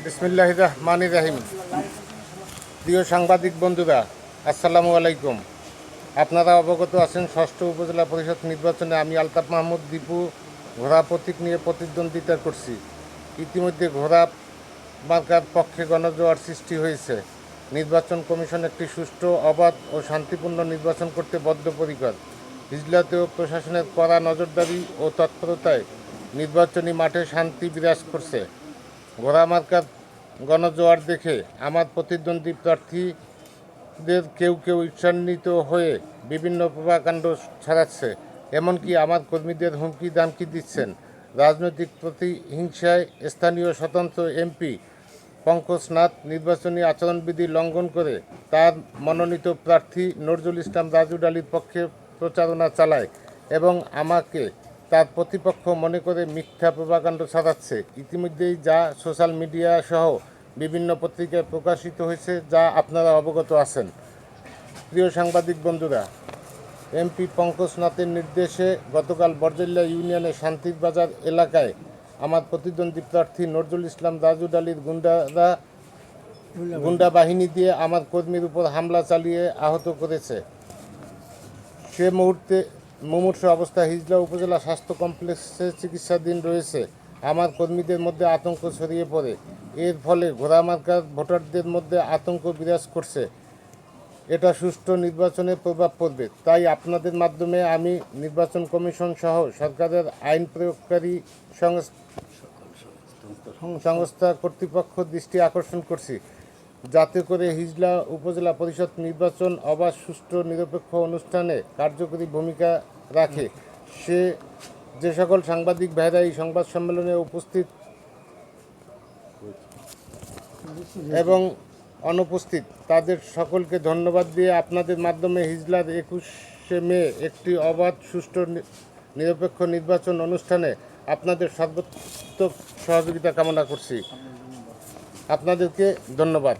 বিসমিল্লাহির রহমানির রহিম। প্রিয় সাংবাদিক বন্ধুরা, আসসালামু আলাইকুম। আপনারা অবগত আছেন, ষষ্ঠ উপজেলা পরিষদ নির্বাচনে আমি আলতাফ মাহমুদ দীপু ঘোড়া প্রতীক নিয়ে প্রতিদ্বন্দ্বিতা করছি। ইতিমধ্যে ঘোড়া মার্কার পক্ষে গণজোয়ার সৃষ্টি হয়েছে। নির্বাচন কমিশন একটি সুষ্ঠু, অবাধ ও শান্তিপূর্ণ নির্বাচন করতে বদ্ধপরিকর। হিজলাতেও প্রশাসনের কড়া নজরদারি ও তৎপরতায় নির্বাচনী মাঠে শান্তি বিরাজ করছে। ঘোড়া মার্কার গণজোয়ার দেখে আমার প্রতিদ্বন্দ্বী প্রার্থীদের কেউ কেউ ঈর্ষান্বিত হয়ে বিভিন্ন প্রভাকাণ্ড ছড়াচ্ছে, এমনকি আমার কর্মীদের হুমকি দামকি দিচ্ছেন। রাজনৈতিক প্রতিহিংসায় স্থানীয় স্বতন্ত্র এমপি পঙ্কজ নাথ নির্বাচনী আচরণবিধি লঙ্ঘন করে তার মনোনীত প্রার্থী নজরুল ইসলাম রাজু ডালির পক্ষে প্রচারণা চালায় এবং আমাকে তার প্রতিপক্ষ মনে করে মিথ্যা প্রভাকাণ্ড ছড়াচ্ছে। ইতিমধ্যেই যা সোশ্যাল মিডিয়া সহ বিভিন্ন পত্রিকায় প্রকাশিত হয়েছে, যা আপনারা অবগত আছেন। প্রিয় সাংবাদিক বন্ধুরা, এমপি পঙ্কজ নাথের নির্দেশে গতকাল বরজল্লা ইউনিয়নের শান্তির বাজার এলাকায় আমার প্রতিদ্বন্দ্বী প্রার্থী নজরুল ইসলাম রাজু ডালির গুন্ডা বাহিনী দিয়ে আমার কর্মীর উপর হামলা চালিয়ে আহত করেছে। সে মুহূর্তে মুমূর্ষ অবস্থায় হিজলা উপজেলা স্বাস্থ্য কমপ্লেক্সে চিকিৎসাধীন রয়েছে। আমার কর্মীদের মধ্যে আতঙ্ক ছড়িয়ে পড়ে। এর ফলে ঘোড়া মার্কার ভোটারদের মধ্যে আতঙ্ক বিরাজ করছে। এটা সুষ্ঠু নির্বাচনে প্রভাব পড়বে। তাই আপনাদের মাধ্যমে আমি নির্বাচন কমিশন সহ সরকারের আইন প্রয়োগকারী সংস্থা কর্তৃপক্ষ দৃষ্টি আকর্ষণ করছি, যাতে করে হিজলা উপজেলা পরিষদ নির্বাচন অবাধ, সুষ্ঠু, নিরপেক্ষ অনুষ্ঠানে কার্যকরী ভূমিকা রাখে। যে সকল সাংবাদিক ভাইরা এই সংবাদ সম্মেলনে উপস্থিত এবং অনুপস্থিত, তাদের সকলকে ধন্যবাদ দিয়ে আপনাদের মাধ্যমে হিজলার 21শে মে একটি অবাধ, সুষ্ঠু, নিরপেক্ষ নির্বাচন অনুষ্ঠানে আপনাদের সর্বোত্তম সহযোগিতা কামনা করছি। আপনাদেরকে ধন্যবাদ।